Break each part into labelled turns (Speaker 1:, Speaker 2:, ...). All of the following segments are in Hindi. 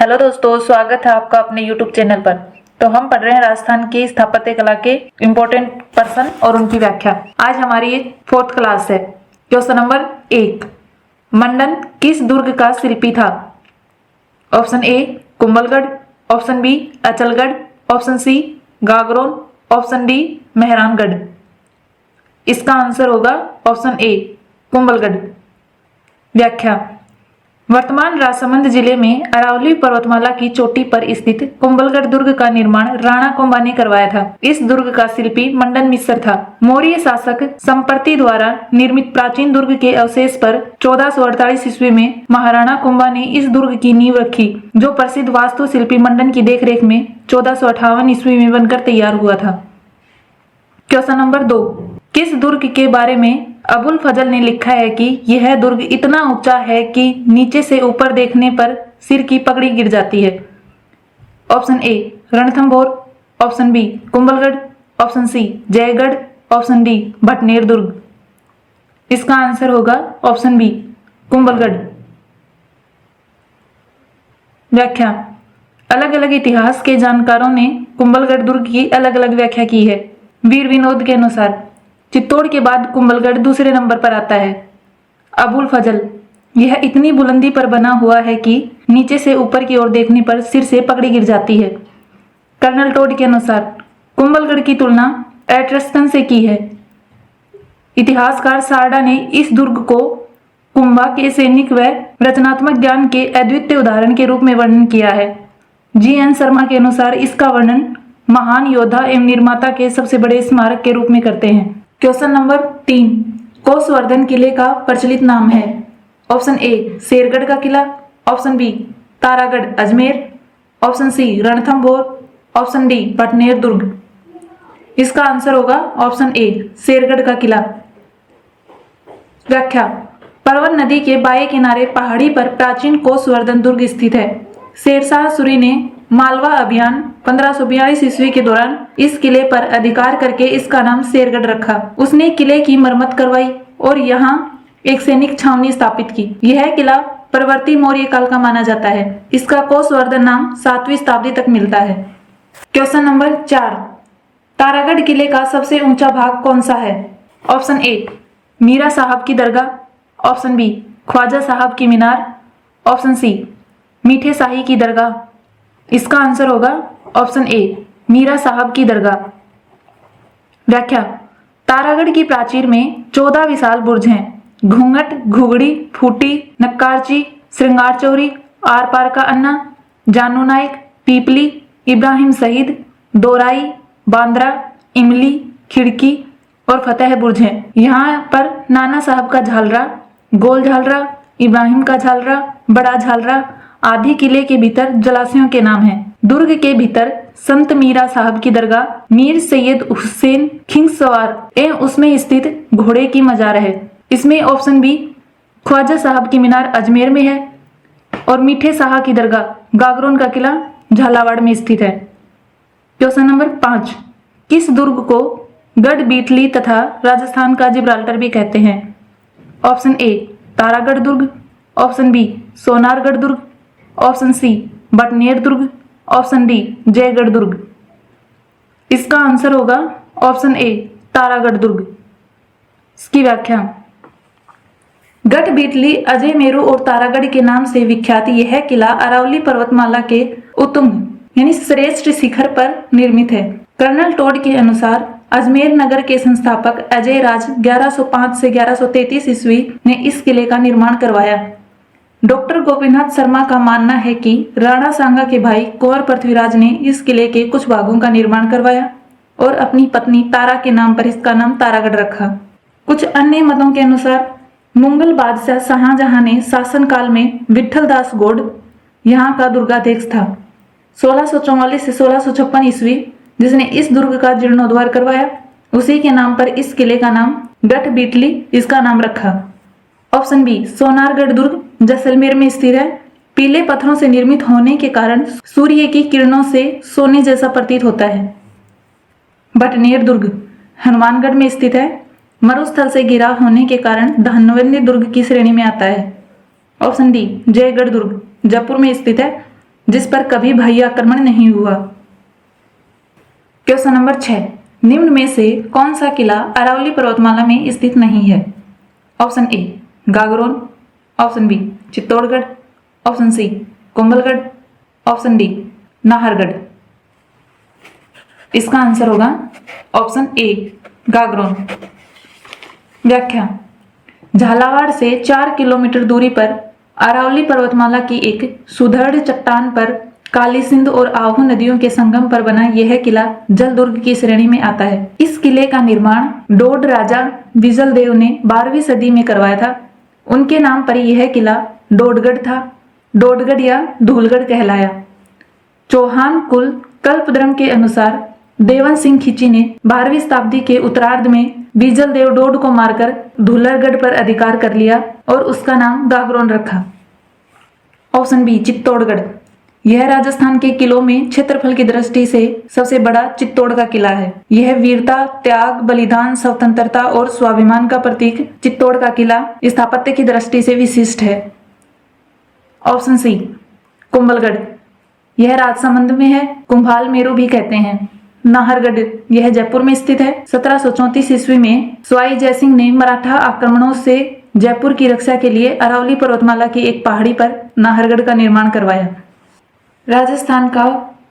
Speaker 1: हेलो दोस्तों, स्वागत है आपका अपने YouTube चैनल पर। तो हम पढ़ रहे हैं राजस्थान की स्थापत्य कला के इम्पोर्टेंट पर्सन और उनकी व्याख्या। आज हमारी 4th क्लास है। क्वेश्चन नंबर 1, मंडन किस दुर्ग का शिल्पी था? Option A Kumbhalgarh, option B Achalgarh, option C Gagron, option D Mehrangarh. इसका आंसर होगा ऑप्शन ए कुंभलगढ़। व्याख्या। वर्तमान राजसमंद जिले में अरावली पर्वतमाला की चोटी पर स्थित कुंभलगढ़ दुर्ग का निर्माण राणा कुंभा ने करवाया था। इस दुर्ग का शिल्पी मंडन मिश्र था। मौर्य शासक संपर्ति द्वारा निर्मित प्राचीन दुर्ग के अवशेष पर 1448 ईस्वी में महाराणा कुंभा ने इस दुर्ग की नींव रखी, जो प्रसिद्ध वास्तु शिल्पी मंडन की देखरेख में 1458 ईस्वी में बनकर तैयार हुआ था। क्वेश्चन नंबर 2, किस दुर्ग के बारे में अबुल फजल ने लिखा है कि यह दुर्ग इतना ऊंचा है कि नीचे से ऊपर देखने पर सिर की पगड़ी गिर जाती है? Option A Ranthambore, option B Kumbhalgarh, option C Jaigarh, option D Bhatner दुर्ग। इसका आंसर होगा ऑप्शन बी कुंभलगढ़। व्याख्या। अलग अलग इतिहास के जानकारों ने कुंभलगढ़ दुर्ग की अलग अलग व्याख्या की है। वीर विनोद के अनुसार चित्तौड़ के बाद कुंभलगढ़ दूसरे नंबर पर आता है। अबुल फजल, यह इतनी बुलंदी पर बना हुआ है कि नीचे से ऊपर की ओर देखने पर सिर से पगड़ी गिर जाती है। कर्नल टोड के अनुसार कुंभलगढ़ की तुलना एट्रस्कन से की है। इतिहासकार सारडा ने इस दुर्ग को कुंभा के सैनिक व रचनात्मक ज्ञान के अद्वितीय उदाहरण के रूप में वर्णन किया है। GN शर्मा के अनुसार इसका वर्णन महान योद्धा एवं निर्माता के सबसे बड़े स्मारक के रूप में करते हैं। क्वेश्चन नंबर 3, कोसवर्धन किले का प्रचलित नाम है? ऑप्शन ए शेरगढ़ का किला, option B Taragarh Ajmer, option C Ranthambore, option D Bhatner दुर्ग। इसका आंसर होगा ऑप्शन ए शेरगढ़ का किला। व्याख्या। परवन नदी के बाएं किनारे पहाड़ी पर प्राचीन कोसवर्धन दुर्ग स्थित है। शेरशाह सूरी ने मालवा अभियान 1542 ईस्वी के दौरान इस किले पर अधिकार करके इसका नाम शेरगढ़ रखा। उसने किले की मरम्मत करवाई और यहाँ एक सैनिक छावनी स्थापित की। यह किला परवर्ती मौर्य काल का माना जाता है। इसका कोसवर्धन नाम 7वीं शताब्दी तक मिलता है। क्वेश्चन नंबर 4, तारागढ़ किले का सबसे ऊंचा भाग कौन सा है? ऑप्शन ए मीरा साहब की दरगाह, ऑप्शन बी ख्वाजा साहब की मीनार, ऑप्शन सी मीठे शाही की दरगाह। इसका आंसर होगा ऑप्शन ए मीरा साहब की दरगाह। व्याख्या। तारागढ़ की प्राचीर में 14 विशाल बुर्ज हैं। घूंघट, घुगड़ी, फूटी, नक्कारची, श्रृंगार चौरी, आर पार का अन्ना, जानू नायक, पीपली, इब्राहिम शहीद, दोराई, बांद्रा, इमली, खिड़की और फतेह बुर्ज हैं। यहाँ पर नाना साहब का झालरा, गोल झालरा, इब्राहिम का झालरा, बड़ा झालरा आदि किले के भीतर जलाशयों के नाम हैं। दुर्ग के भीतर संत मीरा साहब की दरगाह, मीर सैयद हुसैन खिंगसवार एवं उसमें स्थित घोड़े की मजार है। इसमें ऑप्शन बी ख्वाजा साहब की मीनार अजमेर में है और मीठे शाह की दरगाह गागरोन का किला झालावाड़ में स्थित है। क्वेश्चन नंबर 5, किस दुर्ग को गढ़ बीटली तथा राजस्थान का जिब्राल्टर भी कहते हैं? ऑप्शन ए तारागढ़ दुर्ग, ऑप्शन बी सोनारगढ़ दुर्ग, ऑप्शन सी भटनेर दुर्ग, ऑप्शन डी जयगढ़ दुर्ग। इसका आंसर होगा ऑप्शन ए तारागढ़ दुर्ग। इसकी व्याख्या। गढ़ बीटली, अजय मेरू और तारागढ़ के नाम से विख्यात यह किला अरावली पर्वतमाला के उत्तुंग यानी श्रेष्ठ शिखर पर निर्मित है। कर्नल टोड के अनुसार अजमेर नगर के संस्थापक अजय राज 1105 से 1133 ईस्वी ने इस किले का निर्माण करवाया। डॉक्टर गोपीनाथ शर्मा का मानना है कि राणा सांगा के भाई कुंवर पृथ्वीराज ने इस किले के कुछ भागों का निर्माण करवाया और अपनी पत्नी तारा के नाम पर इसका नाम तारागढ़ रखा। कुछ अन्य मतों के अनुसार मुगल बादशाह शाहजहां ने शासनकाल में विठल दास गौड़ यहाँ का दुर्गाध्यक्ष था। 1644 से 1656 ईस्वी जिसने इस दुर्ग का जीर्णोद्धार करवाया, उसी के नाम पर इस किले का नाम गढ़ बीटली इसका नाम रखा। ऑप्शन बी सोनारगढ़ दुर्ग जैसलमेर में स्थित है। पीले पत्थरों से निर्मित होने के कारण सूर्य की किरणों से सोने जैसा प्रतीत होता है। भटनेर दुर्ग हनुमानगढ़ में स्थित है। मरुस्थल से घिरा होने के कारण धनवंती दुर्ग की श्रेणी में आता है। ऑप्शन डी जयगढ़ दुर्ग जयपुर में स्थित है। जिस पर कभी भाई आक्रमण नहीं हुआ। क्वेश्चन नंबर 6, निम्न में से कौन सा किला अरावली पर्वतमाला में स्थित नहीं है? Option A Gagron, option B Chittorgarh, option C Kumbhalgarh, option D Nahargarh. इसका आंसर होगा ऑप्शन ए गागरोन। व्याख्या, झालावाड़ से 4 किलोमीटर दूरी पर अरावली पर्वतमाला की एक सुदृढ़ चट्टान पर काली सिंध और आहू नदियों के संगम पर बना यह किला जल दुर्ग की श्रेणी में आता है। इस किले का निर्माण डोड राजा विजल देव ने 12वीं सदी में करवाया था। उनके नाम पर यह किला डोडगढ़ था। डोडगढ़ या धूलगढ़ कहलाया। चौहान कुल कल्पद्रुम के अनुसार देवन सिंह खिची ने 12वीं शताब्दी के उत्तरार्ध में बीजल देव डोड को मारकर धूलरगढ़ पर अधिकार कर लिया और उसका नाम गागरोन रखा। ऑप्शन बी चित्तौड़गढ़, यह राजस्थान के किलों में क्षेत्रफल की दृष्टि से सबसे बड़ा चित्तौड़ का किला है। यह वीरता, त्याग, बलिदान, स्वतंत्रता और स्वाभिमान का प्रतीक चित्तौड़ का किला स्थापत्य की दृष्टि से विशिष्ट है। ऑप्शन सी कुंभलगढ़, यह राजसमंद में है। कुंभाल मेरू भी कहते हैं। नाहरगढ़, यह जयपुर में स्थित है। 1734 ईस्वी में स्वाई जयसिंह ने मराठा आक्रमणों से जयपुर की रक्षा के लिए अरावली पर्वतमाला की एक पहाड़ी पर नाहरगढ़ का निर्माण करवाया। राजस्थान का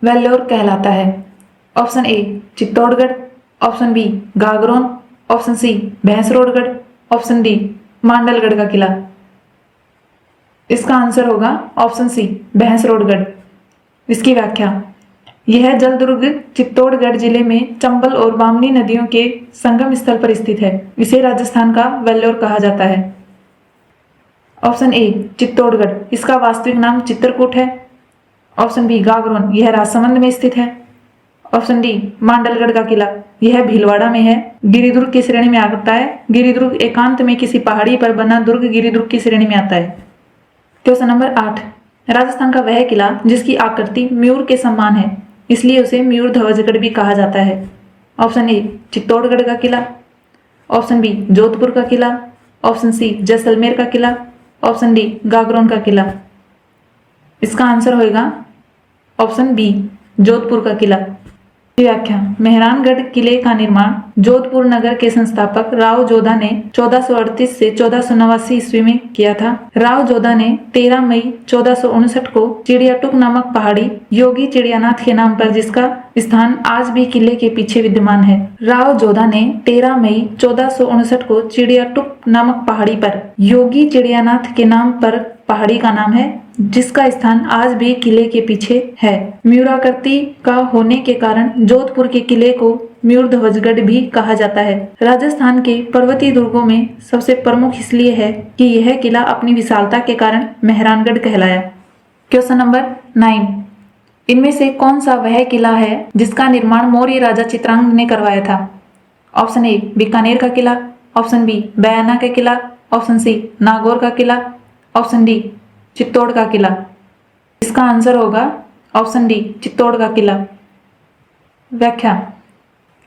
Speaker 1: वेल्लोर कहलाता है। Option A Chittorgarh, option B Gagron, option C Bhainsrorgarh, option D Mandalgarh का किला। इसका आंसर होगा ऑप्शन सी भैंसरोडगढ़। इसकी व्याख्या, यह जल दुर्ग चित्तौड़गढ़ जिले में चंबल और बामनी नदियों के संगम स्थल पर स्थित है। इसे राजस्थान का वेल्लोर कहा जाता है। ऑप्शन ए चित्तौड़गढ़, इसका वास्तविक नाम चित्रकूट है। ऑप्शन बी गागरोन, यह राजसमंद में स्थित है। ऑप्शन डी मांडलगढ़ का किला, यह भीलवाड़ा में है। गिरिदुर्ग की श्रेणी में आता है। गिरिदुर्ग एकांत में किसी पहाड़ी पर बना दुर्ग गिरिदुर्ग की श्रेणी में आता है। क्वेश्चन नंबर 8, राजस्थान का वह किला जिसकी आकृति मयूर के समान है, इसलिए उसे मयूर ध्वजगढ़ भी कहा जाता है। ऑप्शन ए चित्तौड़गढ़ का किला, ऑप्शन बी जोधपुर का किला, ऑप्शन सी जैसलमेर का किला, ऑप्शन डी गागरोन का किला। इसका आंसर होगा ऑप्शन बी जोधपुर का किला। व्याख्या, मेहरानगढ़ किले का निर्माण जोधपुर नगर के संस्थापक राव जोधा ने 1438 से 1489 ईस्वी में किया था। राव जोधा ने 13 मई 1459 को चिड़ियाटुक नामक पहाड़ी योगी चिड़ियानाथ के नाम पर, जिसका स्थान आज भी किले के पीछे विद्यमान है। राव जोधा ने 13 मई 1459 को चिड़ियाटुक नामक पहाड़ी पर योगी चिड़ियानाथ के नाम पर पहाड़ी का नाम है, जिसका स्थान आज भी किले के पीछे है। मयूराकृति का होने के कारण जोधपुर के किले को मयूर ध्वजगढ़ भी कहा जाता है। राजस्थान के पर्वतीय दुर्गों में सबसे प्रमुख इसलिए है कि यह किला अपनी विशालता के कारण मेहरानगढ़ कहलाया। क्वेश्चन नंबर 9, इनमें से कौन सा वह किला है जिसका निर्माण मौर्य राजा चित्रांगद ने करवाया था? ऑप्शन ए बीकानेर का किला, ऑप्शन बी बयाना का किला, ऑप्शन सी नागौर का किला, ऑप्शन डी चित्तौड़ का किला। इसका आंसर होगा ऑप्शन डी चित्तौड़ का किला। व्याख्या,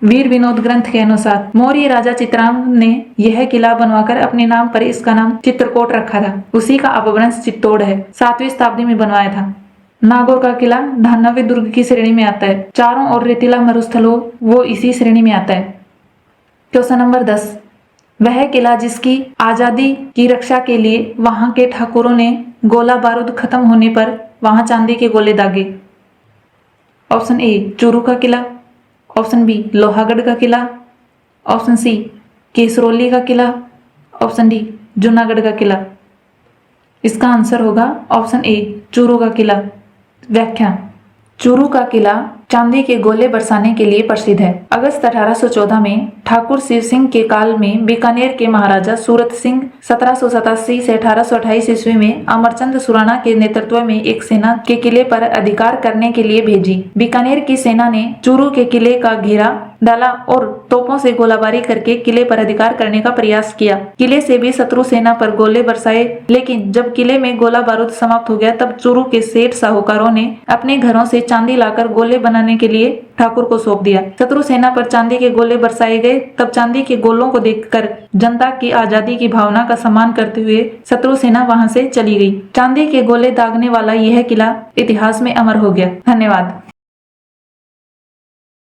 Speaker 1: वीर विनोद ग्रंथ के अनुसार मौर्य राजा चित्रांगद ने यह किला बनवाकर अपने नाम पर इसका नाम चित्रकोट रखा था। उसी का अपभ्रंश चित्तौड़ है। 7वीं शताब्दी में बनवाया था। नागौर का किला 98वें दुर्ग की श्रेणी में आता है। चारों ओर रेतीला मरुस्थल हो, वो इसी श्रेणी में आता है। क्वेश्चन नंबर 10, वह किला जिसकी आजादी की रक्षा के लिए वहां के ठाकुरों ने गोला बारूद खत्म होने पर वहां चांदी के गोले दागे। ऑप्शन ए चूरू का किला, ऑप्शन बी लोहागढ़ का किला, ऑप्शन सी केसरौली का किला, ऑप्शन डी जूनागढ़ का किला। इसका आंसर होगा ऑप्शन ए चूरू का किला। व्याख्या, चूरू का किला चांदी के गोले बरसाने के लिए प्रसिद्ध है। अगस्त 1814 में ठाकुर शिव सिंह के काल में बीकानेर के महाराजा सूरत सिंह 1787 से 1828 ईस्वी में अमरचंद सुराणा के नेतृत्व में एक सेना के किले पर अधिकार करने के लिए भेजी। बीकानेर की सेना ने चूरू के किले का घेरा डाला और तोपों से गोलाबारी करके किले पर अधिकार करने का प्रयास किया। किले से भी शत्रु सेना पर गोले बरसाए, लेकिन जब किले में गोला बारूद समाप्त हो गया तब चूरू के सेठ साहूकारों ने अपने घरों से चांदी लाकर गोले बनाने के लिए ठाकुर को सौंप दिया। शत्रु सेना पर चांदी के गोले बरसाए गए। तब चांदी के गोलों को देखकर जनता की आजादी की भावना का सम्मान करते हुए शत्रु सेना वहां से चली गई। चांदी के गोले दागने वाला यह किला इतिहास में अमर हो गया। धन्यवाद।